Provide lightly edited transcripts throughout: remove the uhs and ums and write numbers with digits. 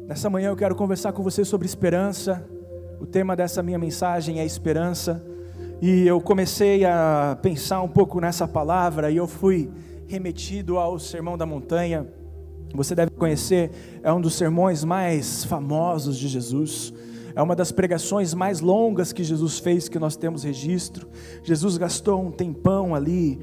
Nessa manhã eu quero conversar com você sobre esperança. O tema dessa minha mensagem é esperança. E eu comecei a pensar um pouco nessa palavra e eu fui remetido ao Sermão da Montanha. Você deve conhecer, é um dos sermões mais famosos de Jesus. É uma das pregações mais longas que Jesus fez, que nós temos registro. Jesus gastou um tempão ali,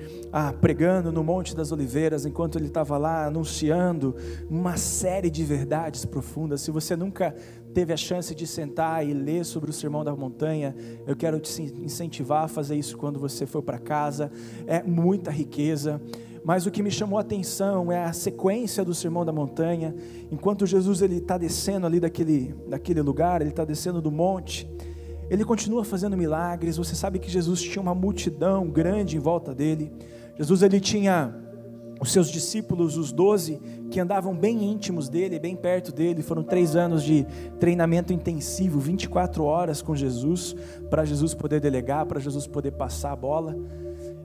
pregando no Monte das Oliveiras, enquanto ele estava lá anunciando uma série de verdades profundas. Se você nunca teve a chance de sentar e ler sobre o Sermão da Montanha, eu quero te incentivar a fazer isso quando você for para casa. É muita riqueza. Mas o que me chamou a atenção é a sequência do Sermão da Montanha. Enquanto Jesus está descendo ali daquele lugar, ele está descendo do monte, ele continua fazendo milagres. Você sabe que Jesus tinha uma multidão grande em volta dele. Jesus ele tinha os seus discípulos, os 12, que andavam bem íntimos dele, bem perto dele. Foram 3 anos de treinamento intensivo, 24 horas com Jesus, para Jesus poder delegar, para Jesus poder passar a bola.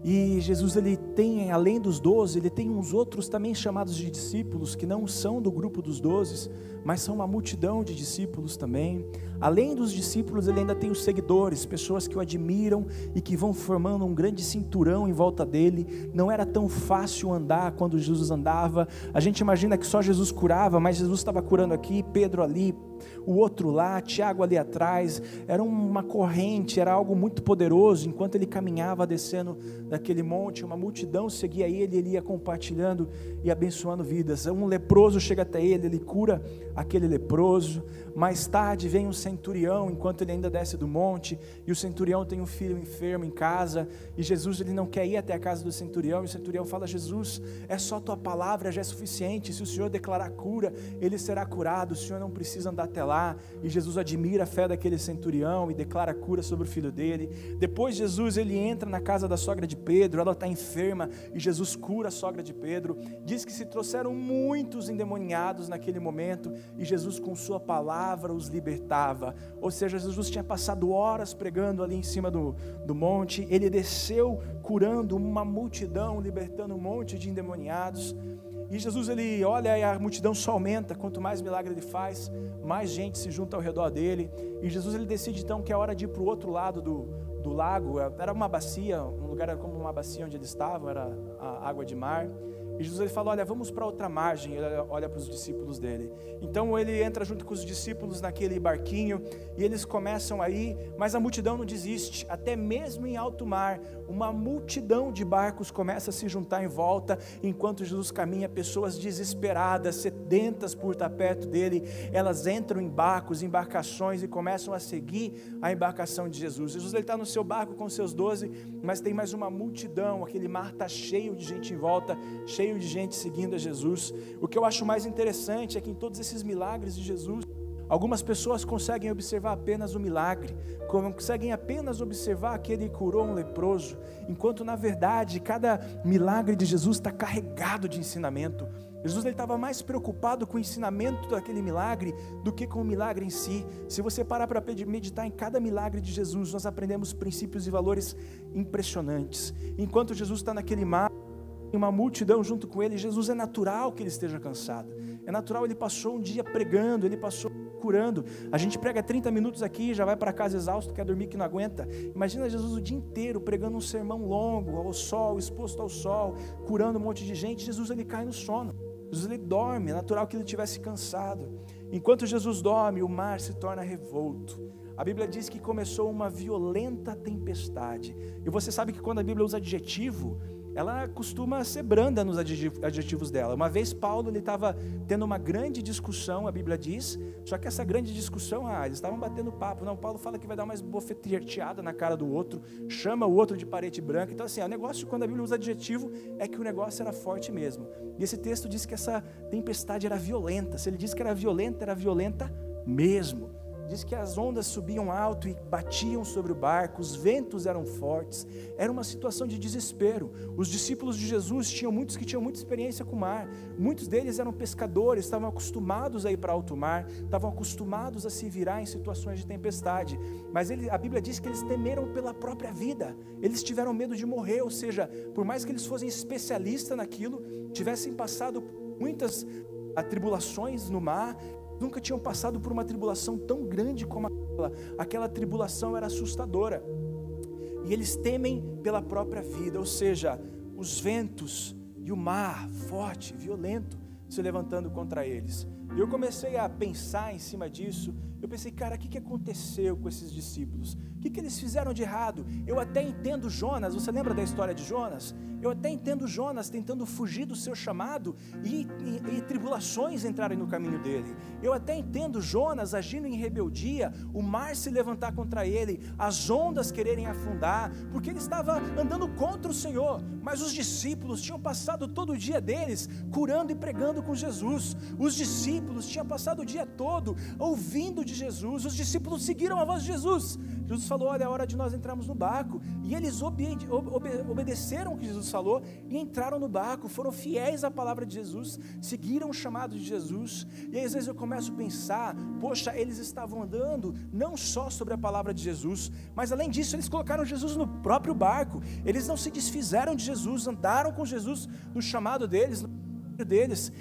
E Jesus ele tem, além dos 12, ele tem uns outros também chamados de discípulos, que não são do grupo dos 12, mas são uma multidão de discípulos também. Além dos discípulos, ele ainda tem os seguidores, pessoas que o admiram e que vão formando um grande cinturão em volta dele. Não era tão fácil andar quando Jesus andava. A gente imagina que só Jesus curava, mas Jesus estava curando aqui, Pedro ali, o outro lá, Tiago ali atrás. Era uma corrente, era algo muito poderoso. Enquanto ele caminhava descendo daquele monte, uma multidão seguia ele ia compartilhando e abençoando vidas. Um leproso chega até ele cura aquele leproso. Mais tarde vem um centurião, enquanto ele ainda desce do monte, e o centurião tem um filho enfermo em casa, e Jesus ele não quer ir até a casa do centurião, e o centurião fala: Jesus, é só tua palavra, já é suficiente. Se o Senhor declarar cura, ele será curado, o Senhor não precisa andar até lá. E Jesus admira a fé daquele centurião e declara cura sobre o filho dele. Depois Jesus ele entra na casa da sogra de Pedro, ela está enferma, e Jesus cura a sogra de Pedro. Diz que se trouxeram muitos endemoniados naquele momento, e Jesus com sua palavra os libertava. Ou seja, Jesus tinha passado horas pregando ali em cima do monte. Ele desceu curando uma multidão, libertando um monte de endemoniados. E Jesus ele olha e a multidão só aumenta. Quanto mais milagre ele faz, mais gente se junta ao redor dele. E Jesus ele decide então que é hora de ir para o outro lado do lago. Era uma bacia, um lugar como uma bacia onde eles estavam, era a água de mar. E Jesus ele fala: olha, vamos para outra margem. Ele olha para os discípulos dele. Então ele entra junto com os discípulos naquele barquinho, e eles começam a ir, mas a multidão não desiste. Até mesmo em alto mar, uma multidão de barcos começa a se juntar em volta, enquanto Jesus caminha. Pessoas desesperadas, sedentas por estar perto dele, elas entram em barcos, embarcações, e começam a seguir a embarcação de Jesus. Jesus está no seu barco com seus 12, mas tem mais uma multidão. Aquele mar está cheio de gente em volta, cheio de gente seguindo a Jesus. O que eu acho mais interessante é que em todos esses milagres de Jesus, algumas pessoas conseguem observar apenas o milagre, conseguem apenas observar que ele curou um leproso, enquanto na verdade cada milagre de Jesus está carregado de ensinamento. Jesus estava mais preocupado com o ensinamento daquele milagre do que com o milagre em si. Se você parar para meditar em cada milagre de Jesus, nós aprendemos princípios e valores impressionantes. Enquanto Jesus está naquele mar, uma multidão junto com ele, Jesus é natural que ele esteja cansado. É natural, ele passou um dia pregando, ele passou curando. A gente prega 30 minutos aqui, já vai para casa exausto, quer dormir que não aguenta. Imagina Jesus o dia inteiro pregando um sermão longo, ao sol, exposto ao sol, curando um monte de gente. Jesus ele cai no sono, Jesus ele dorme, é natural que ele estivesse cansado. Enquanto Jesus dorme, o mar se torna revolto. A Bíblia diz que começou uma violenta tempestade. E você sabe que quando a Bíblia usa adjetivo, ela costuma ser branda nos adjetivos dela. Uma vez Paulo estava tendo uma grande discussão, a Bíblia diz, só que essa grande discussão, eles estavam batendo papo. Não, Paulo fala que vai dar uma bofeteada na cara do outro, chama o outro de parede branca. Então assim, o negócio, quando a Bíblia usa adjetivo, é que o negócio era forte mesmo. E esse texto diz que essa tempestade era violenta. Se ele diz que era violenta mesmo. Diz que as ondas subiam alto e batiam sobre o barco, os ventos eram fortes, era uma situação de desespero. Os discípulos de Jesus tinham muitos que tinham muita experiência com o mar, muitos deles eram pescadores, estavam acostumados a ir para alto mar, estavam acostumados a se virar em situações de tempestade, mas a Bíblia diz que eles temeram pela própria vida, eles tiveram medo de morrer, ou seja, por mais que eles fossem especialistas naquilo, tivessem passado muitas tribulações no mar, nunca tinham passado por uma tribulação tão grande como aquela tribulação era assustadora, e eles temem pela própria vida, ou seja, os ventos e o mar forte, violento, se levantando contra eles. E eu comecei a pensar em cima disso. Eu pensei, cara, o que aconteceu com esses discípulos? O que eles fizeram de errado? Eu até entendo Jonas, você lembra da história de Jonas? Eu até entendo Jonas tentando fugir do seu chamado e tribulações entrarem no caminho dele. Eu até entendo Jonas agindo em rebeldia, o mar se levantar contra ele, as ondas quererem afundar, porque ele estava andando contra o Senhor. Mas os discípulos tinham passado todo o dia deles curando e pregando com Jesus. Os discípulos tinham passado o dia todo ouvindo de Jesus. Os discípulos seguiram a voz de Jesus. Jesus falou, olha, é hora de nós entrarmos no barco, e eles obedeceram o que Jesus falou, e entraram no barco, foram fiéis à palavra de Jesus, seguiram o chamado de Jesus. E aí às vezes eu começo a pensar, poxa, eles estavam andando não só sobre a palavra de Jesus, mas além disso eles colocaram Jesus no próprio barco, eles não se desfizeram de Jesus, andaram com Jesus no chamado deles, no ministério deles.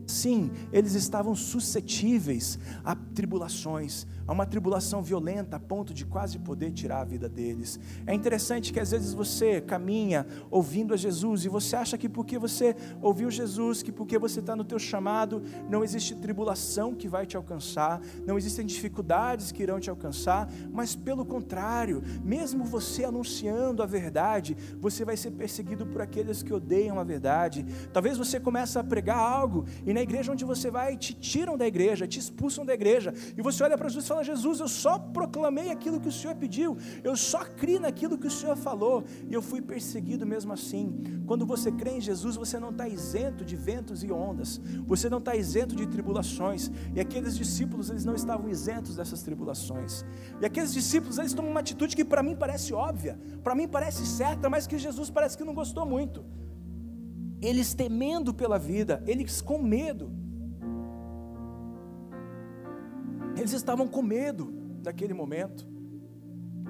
Sim, eles estavam suscetíveis a tribulações, a uma tribulação violenta a ponto de quase poder tirar a vida deles. É interessante que às vezes você caminha ouvindo a Jesus e você acha que porque você ouviu Jesus, que porque você está no teu chamado, não existe tribulação que vai te alcançar, não existem dificuldades que irão te alcançar, mas pelo contrário, mesmo você anunciando a verdade, você vai ser perseguido por aqueles que odeiam a verdade. Talvez você comece a pregar algo e na igreja onde você vai te tiram da igreja, te expulsam da igreja, e você olha para Jesus e fala, Jesus, eu só proclamei aquilo que o Senhor pediu, eu só criei naquilo que o Senhor falou, e eu fui perseguido mesmo assim. Quando você crê em Jesus, você não está isento de ventos e ondas, você não está isento de tribulações, e aqueles discípulos, eles não estavam isentos dessas tribulações, e aqueles discípulos, eles tomam uma atitude que para mim parece óbvia, para mim parece certa, mas que Jesus parece que não gostou muito. Eles temendo pela vida, eles com medo, eles estavam com medo daquele momento.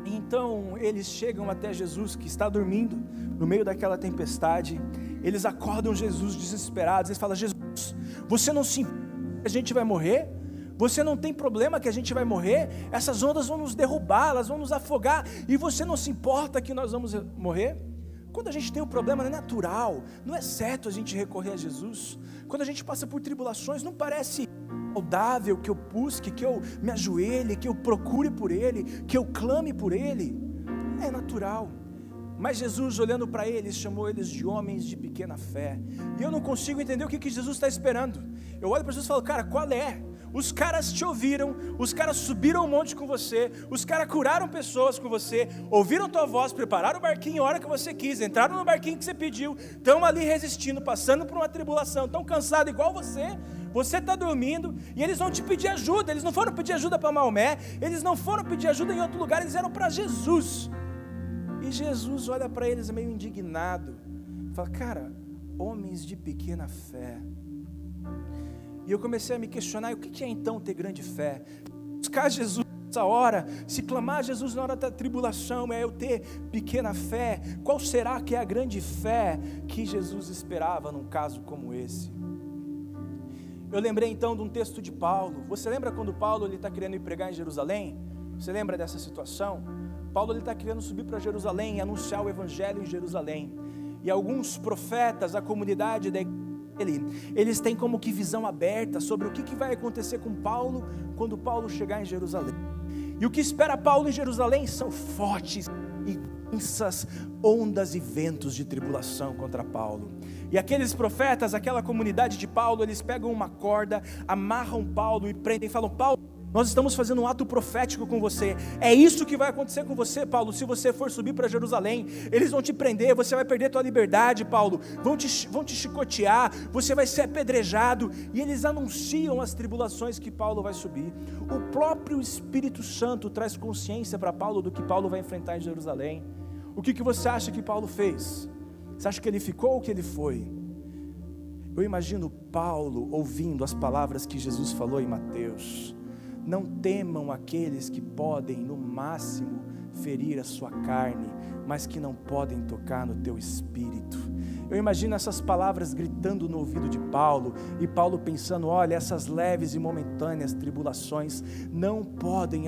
Então eles chegam até Jesus, que está dormindo no meio daquela tempestade. Eles acordam Jesus desesperados, eles falam, Jesus, você não se importa que a gente vai morrer? Você não tem problema que a gente vai morrer? Essas ondas vão nos derrubar, elas vão nos afogar, e você não se importa que nós vamos morrer? Quando a gente tem um problema, não é natural, não é certo a gente recorrer a Jesus. Quando a gente passa por tribulações, não parece saudável que eu busque, que eu me ajoelhe, que eu procure por Ele, que eu clame por Ele. É natural. Mas Jesus, olhando para eles, chamou eles de homens de pequena fé. E eu não consigo entender o que Jesus está esperando. Eu olho para Jesus e falo, cara, qual é? Os caras te ouviram, os caras subiram um monte com você, os caras curaram pessoas com você, ouviram tua voz, prepararam o barquinho a hora que você quis, entraram no barquinho que você pediu, estão ali resistindo, passando por uma tribulação, estão cansados igual você está dormindo, e eles vão te pedir ajuda. Eles não foram pedir ajuda para Maomé, eles não foram pedir ajuda em outro lugar, eles eram para Jesus. E Jesus olha para eles meio indignado, fala, cara, homens de pequena fé. E eu comecei a me questionar, o que é então ter grande fé? Buscar Jesus nessa hora, se clamar a Jesus na hora da tribulação, é eu ter pequena fé? Qual será que é a grande fé que Jesus esperava num caso como esse? Eu lembrei então de um texto de Paulo. Você lembra quando Paulo está querendo ir pregar em Jerusalém? Você lembra dessa situação? Paulo está querendo subir para Jerusalém e anunciar o evangelho em Jerusalém. E alguns profetas, a comunidade da igreja, eles têm como que visão aberta sobre o que vai acontecer com Paulo quando Paulo chegar em Jerusalém. E o que espera Paulo em Jerusalém são fortes e densas ondas e ventos de tribulação contra Paulo. E aqueles profetas, aquela comunidade de Paulo, eles pegam uma corda, amarram Paulo e prendem e falam, Paulo, nós estamos fazendo um ato profético com você, é isso que vai acontecer com você, Paulo, se você for subir para Jerusalém, eles vão te prender, você vai perder tua liberdade, Paulo, vão te chicotear, você vai ser apedrejado, e eles anunciam as tribulações que Paulo vai subir. O próprio Espírito Santo traz consciência para Paulo do que Paulo vai enfrentar em Jerusalém. O que você acha que Paulo fez? Você acha que ele ficou ou que ele foi? Eu imagino Paulo ouvindo as palavras que Jesus falou em Mateus, não temam aqueles que podem no máximo ferir a sua carne, mas que não podem tocar no teu espírito. Eu imagino essas palavras gritando no ouvido de Paulo, e Paulo pensando: olha, essas leves e momentâneas tribulações não podem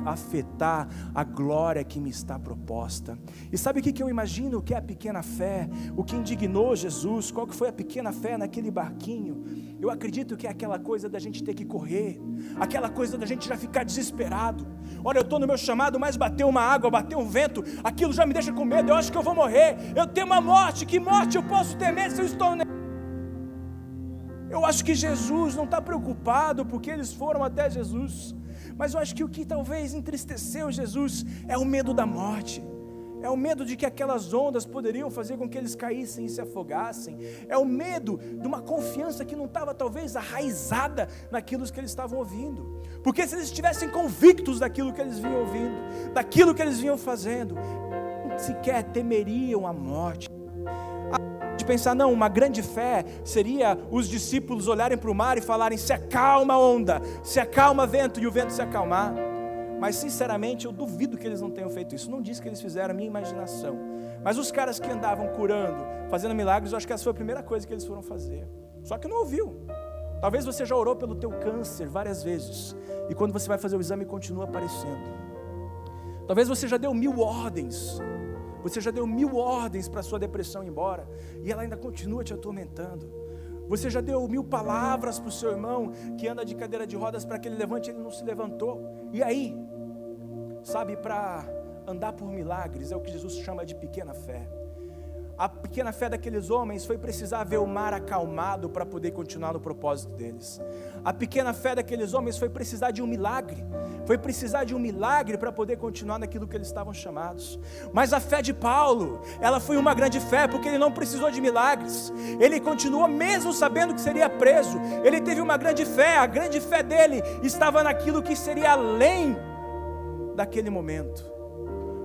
afetar a glória que me está proposta. E sabe o que eu imagino que é a pequena fé? O que indignou Jesus? Qual que foi a pequena fé naquele barquinho? Eu acredito que é aquela coisa da gente ter que correr, aquela coisa da gente já ficar desesperado. Olha, eu estou no meu chamado, mas bateu uma água, bateu um vento, aquilo já me deixa com medo, eu acho que eu vou morrer, eu tenho uma morte, que morte eu posso temer se eu estou... Eu acho que Jesus não está preocupado porque eles foram até Jesus, mas eu acho que o que talvez entristeceu Jesus é o medo da morte. É o medo de que aquelas ondas poderiam fazer com que eles caíssem e se afogassem. É o medo de uma confiança que não estava talvez arraizada naquilo que eles estavam ouvindo. Porque se eles estivessem convictos daquilo que eles vinham ouvindo, daquilo que eles vinham fazendo, sequer temeriam a morte. De pensar, não, uma grande fé seria os discípulos olharem para o mar e falarem: se acalma a onda, se acalma vento, e o vento se acalmar. Mas sinceramente eu duvido que eles não tenham feito isso. Não diz que eles fizeram, a minha imaginação. Mas os caras que andavam curando, fazendo milagres, eu acho que essa foi a primeira coisa que eles foram fazer. Só que não ouviu. Talvez você já orou pelo teu câncer várias vezes, e quando você vai fazer o exame continua aparecendo. Talvez você já deu 1000 ordens. Você já deu 1000 ordens para a sua depressão ir embora, e ela ainda continua te atormentando. Você já deu 1000 palavras para o seu irmão que anda de cadeira de rodas para que ele levante, ele não se levantou. E aí, sabe, para andar por milagres é o que Jesus chama de pequena fé. A pequena fé daqueles homens foi precisar ver o mar acalmado para poder continuar no propósito deles. A pequena fé daqueles homens foi precisar de um milagre. Foi precisar de um milagre para poder continuar naquilo que eles estavam chamados. Mas a fé de Paulo, ela foi uma grande fé, porque ele não precisou de milagres. Ele continuou mesmo sabendo que seria preso. Ele teve uma grande fé. A grande fé dele estava naquilo que seria além daquele momento.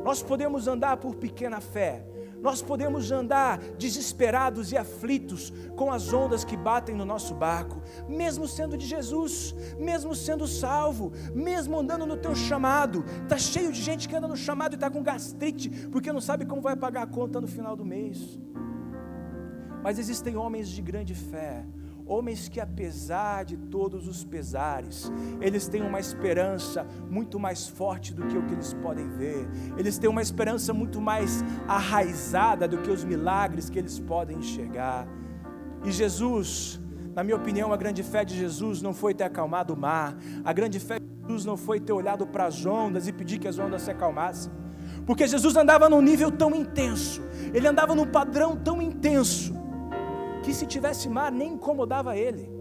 Nós podemos andar por pequena fé. Nós podemos andar desesperados e aflitos com as ondas que batem no nosso barco, mesmo sendo de Jesus, mesmo sendo salvo, mesmo andando no teu chamado. Está cheio de gente que anda no chamado e está com gastrite, porque não sabe como vai pagar a conta no final do mês. Mas existem homens de grande fé, homens que apesar de todos os pesares, eles têm uma esperança muito mais forte do que o que eles podem ver. Eles têm uma esperança muito mais arraizada do que os milagres que eles podem enxergar. E Jesus, na minha opinião, a grande fé de Jesus não foi ter acalmado o mar. A grande fé de Jesus não foi ter olhado para as ondas e pedir que as ondas se acalmassem. Porque Jesus andava num nível tão intenso, ele andava num padrão tão intenso, que se tivesse mar nem incomodava ele,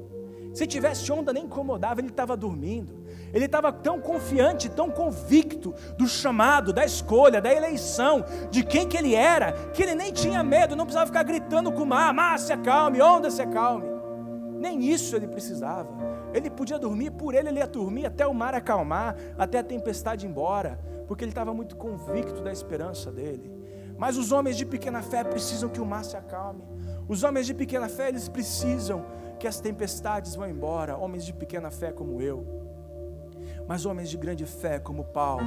se tivesse onda nem incomodava, ele estava dormindo. Ele estava tão confiante, tão convicto do chamado, da escolha, da eleição, de quem que ele era, que ele nem tinha medo, não precisava ficar gritando com o mar: mar se acalme, onda se acalme. Nem isso ele precisava. Ele podia dormir, por ele ia dormir até o mar acalmar, até a tempestade ir embora, porque ele estava muito convicto da esperança dele. Mas os homens de pequena fé precisam que o mar se acalme. Os homens de pequena fé, eles precisam que as tempestades vão embora. Homens de pequena fé como eu. Mas homens de grande fé como Paulo,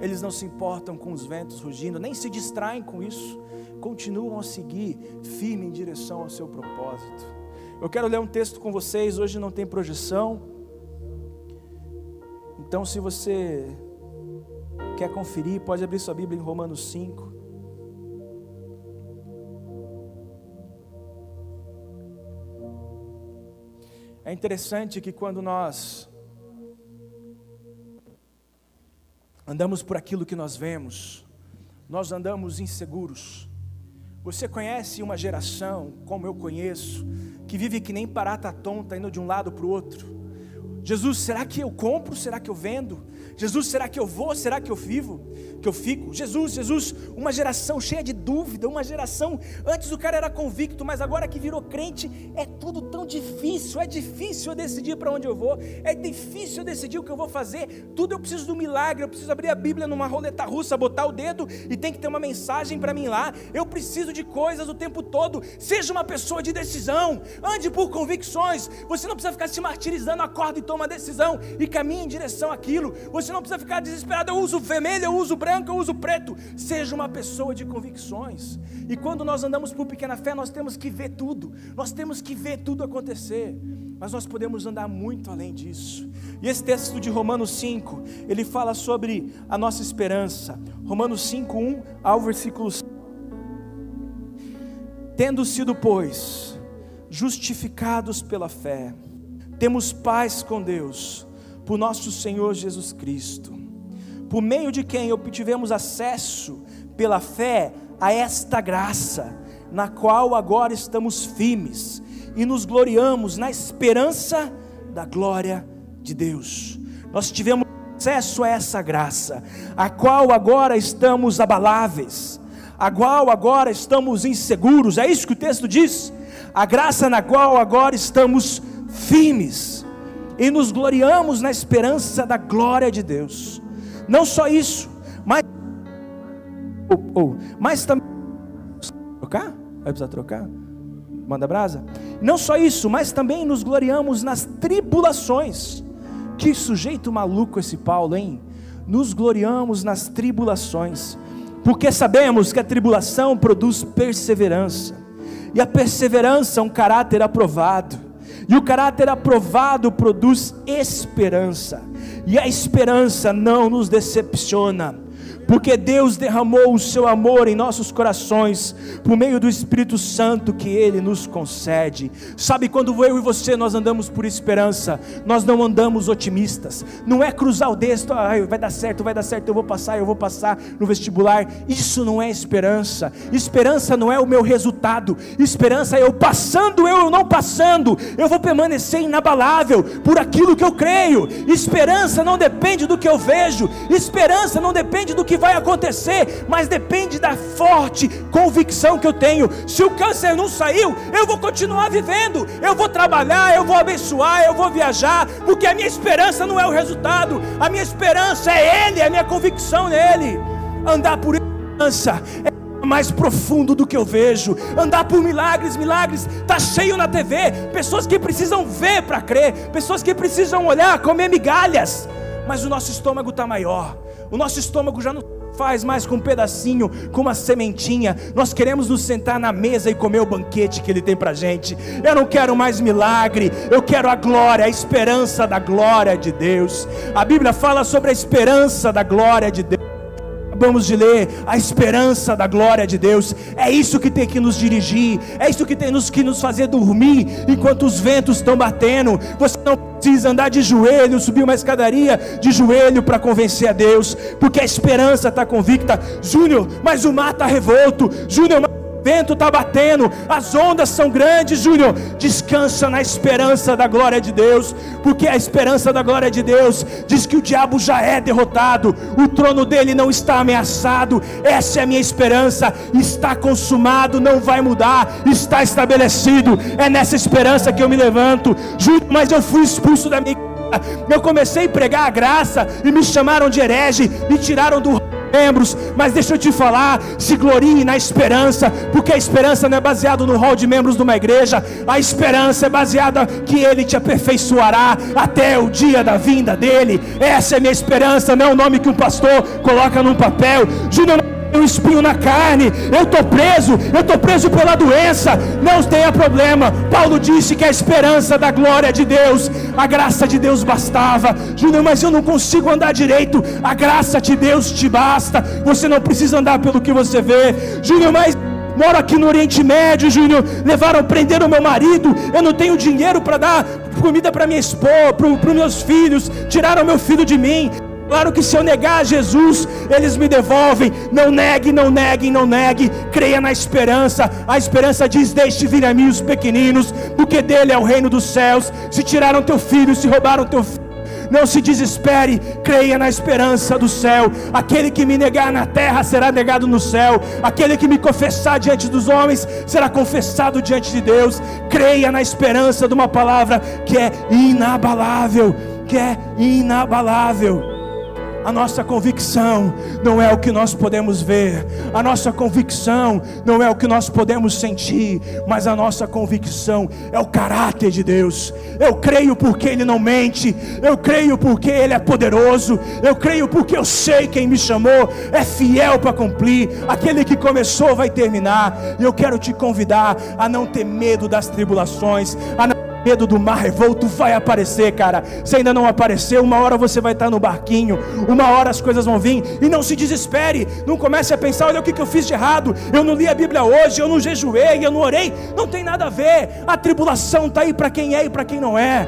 eles não se importam com os ventos rugindo, nem se distraem com isso. Continuam a seguir firme em direção ao seu propósito. Eu quero ler um texto com vocês. Hoje não tem projeção. Então, se você quer conferir, pode abrir sua Bíblia em Romanos 5. É interessante que quando nós andamos por aquilo que nós vemos, nós andamos inseguros. Você conhece uma geração, como eu conheço, que vive que nem barata tonta, indo de um lado para o outro. Jesus, será que eu compro? Será que eu vendo? Jesus, será que eu vou? Será que eu vivo? Que eu fico? Jesus, uma geração cheia de dúvida, uma geração, antes o cara era convicto, mas agora que virou crente, é tudo tão difícil, é difícil eu decidir para onde eu vou, é difícil eu decidir o que eu vou fazer, tudo eu preciso do milagre, eu preciso abrir a Bíblia numa roleta russa, botar o dedo e tem que ter uma mensagem para mim lá, eu preciso de coisas o tempo todo. Seja uma pessoa de decisão, ande por convicções, você não precisa ficar se martirizando, acorda e toma uma decisão e caminhe em direção àquilo. Você não precisa ficar desesperado, eu uso vermelho, eu uso branco, eu uso preto. Seja uma pessoa de convicções. E quando nós andamos por pequena fé, nós temos que ver tudo, nós temos que ver tudo acontecer, mas nós podemos andar muito além disso. E esse texto de Romanos 5, ele fala sobre a nossa esperança. Romanos 5, 1 ao versículo 5. Tendo sido, pois, justificados pela fé, temos paz com Deus, por nosso Senhor Jesus Cristo, por meio de quem obtivemos acesso pela fé a esta graça, na qual agora estamos firmes, e nos gloriamos na esperança da glória de Deus. Nós tivemos acesso a essa graça, a qual agora estamos abaláveis, a qual agora estamos inseguros. É isso que o texto diz. A graça na qual agora estamos firmes e nos gloriamos na esperança da glória de Deus. Não só isso, mas também trocar? Vai precisar trocar? Manda brasa. Não só isso, mas também nos gloriamos nas tribulações. Que sujeito maluco esse Paulo, hein? Nos gloriamos nas tribulações, porque sabemos que a tribulação produz perseverança, e a perseverança um caráter aprovado, e o caráter aprovado produz esperança, e a esperança não nos decepciona, porque Deus derramou o seu amor em nossos corações, por meio do Espírito Santo que Ele nos concede. Sabe, quando eu e você nós andamos por esperança, nós não andamos otimistas, não é cruzar o dedo, vai dar certo, eu vou passar no vestibular. Isso não é esperança. Esperança não é o meu resultado, esperança é eu passando, eu não passando, eu vou permanecer inabalável por aquilo que eu creio. Esperança não depende do que eu vejo, esperança não depende do que vai acontecer, mas depende da forte convicção que eu tenho. Se o câncer não saiu, eu vou continuar vivendo, eu vou trabalhar, eu vou abençoar, eu vou viajar, porque a minha esperança não é o resultado, a minha esperança é Ele, é a minha convicção nele. Andar por esperança é mais profundo do que eu vejo. Andar por milagres, está cheio na TV, pessoas que precisam ver para crer, pessoas que precisam olhar, comer migalhas, mas o nosso estômago está maior. O nosso estômago já não faz mais com um pedacinho, com uma sementinha. Nós queremos nos sentar na mesa e comer o banquete que Ele tem pra gente. Eu não quero mais milagre, eu quero a glória, a esperança da glória de Deus. A Bíblia fala sobre a esperança da glória de Deus. Acabamos de ler a esperança da glória de Deus. É isso que tem que nos dirigir, é isso que tem que nos fazer dormir enquanto os ventos estão batendo. Você não precisa andar de joelho, subir uma escadaria de joelho para convencer a Deus, porque a esperança está convicta. Júnior, mas o mar está revolto. Júnior, o vento está batendo, as ondas são grandes. Júnior, descansa na esperança da glória de Deus, porque a esperança da glória de Deus diz que o diabo já é derrotado, o trono dele não está ameaçado. Essa é a minha esperança, está consumado, não vai mudar, está estabelecido. É nessa esperança que eu me levanto. Júnior, mas eu fui expulso da minha igreja, eu comecei a pregar a graça e me chamaram de herege, me tiraram do membros, mas deixa eu te falar, se glorie na esperança, porque a esperança não é baseada no rol de membros de uma igreja, a esperança é baseada que Ele te aperfeiçoará até o dia da vinda dEle. Essa é minha esperança, não é o nome que um pastor coloca num papel. Júnior, um espinho na carne, eu estou preso pela doença. Não tenha problema, Paulo disse que a esperança da glória de Deus, a graça de Deus bastava. Júnior, mas eu não consigo andar direito. A graça de Deus te basta, você não precisa andar pelo que você vê. Júnior, mas moro aqui no Oriente Médio. Júnior, prenderam o meu marido, eu não tenho dinheiro para dar comida para minha esposa, para os meus filhos, tiraram meu filho de mim. Claro que se eu negar a Jesus, eles me devolvem. Não negue, não negue, não negue. Creia na esperança. A esperança diz: deixe vir a mim os pequeninos, porque dele é o reino dos céus. Se tiraram teu filho, se roubaram teu filho, não se desespere, creia na esperança do céu. Aquele que me negar na terra será negado no céu. Aquele que me confessar diante dos homens será confessado diante de Deus. Creia na esperança de uma palavra que é inabalável, que é inabalável. A nossa convicção não é o que nós podemos ver, a nossa convicção não é o que nós podemos sentir, mas a nossa convicção é o caráter de Deus. Eu creio porque Ele não mente, eu creio porque Ele é poderoso, eu creio porque eu sei quem me chamou é fiel para cumprir, aquele que começou vai terminar. E eu quero te convidar a não ter medo das tribulações, a não ter medo do mar revolto. Vai aparecer, cara. Se ainda não apareceu, uma hora você vai estar no barquinho, uma hora as coisas vão vir. E não se desespere, não comece a pensar: olha o que eu fiz de errado, eu não li a Bíblia hoje, eu não jejuei, eu não orei. Não tem nada a ver. A tribulação está aí para quem é e para quem não é.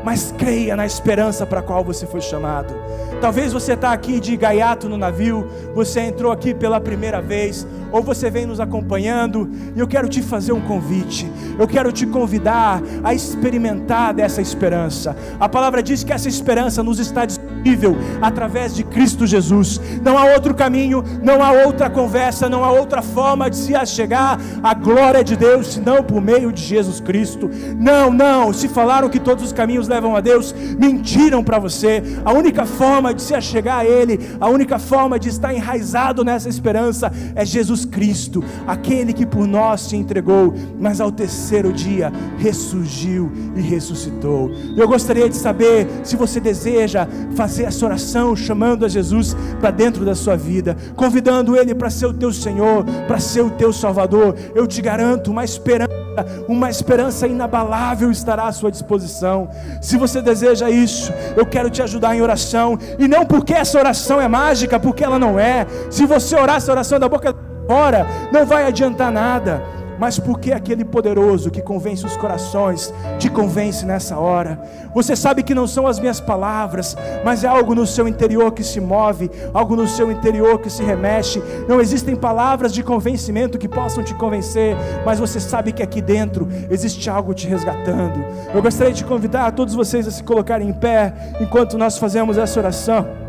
Mas creia na esperança para a qual você foi chamado. Talvez você está aqui de gaiato no navio, você entrou aqui pela primeira vez, ou você vem nos acompanhando, e eu quero te fazer um convite, eu quero te convidar a experimentar dessa esperança. A palavra diz que essa esperança nos está disponível através de Cristo Jesus. Não há outro caminho, não há outra conversa, não há outra forma de se achegar à glória de Deus, senão por meio de Jesus Cristo. Não, se falaram que todos os caminhos levam a Deus, mentiram para você. A única forma de se achegar a Ele, a única forma de estar enraizado nessa esperança é Jesus Cristo, aquele que por nós se entregou, mas ao terceiro dia ressurgiu e ressuscitou. Eu gostaria de saber se você deseja fazer essa oração, chamando a Jesus para dentro da sua vida, convidando Ele para ser o teu Senhor, para ser o teu Salvador. Eu te garanto, uma esperança inabalável estará à sua disposição. Se você deseja isso, eu quero te ajudar em oração, e não porque essa oração é mágica, porque ela não é. Se você orar essa oração da boca fora, não vai adiantar nada, mas porque aquele poderoso que convence os corações te convence nessa hora. Você sabe que não são as minhas palavras, mas é algo no seu interior que se move, algo no seu interior que se remexe. Não existem palavras de convencimento que possam te convencer, mas você sabe que aqui dentro existe algo te resgatando. Eu gostaria de convidar a todos vocês a se colocarem em pé enquanto nós fazemos essa oração.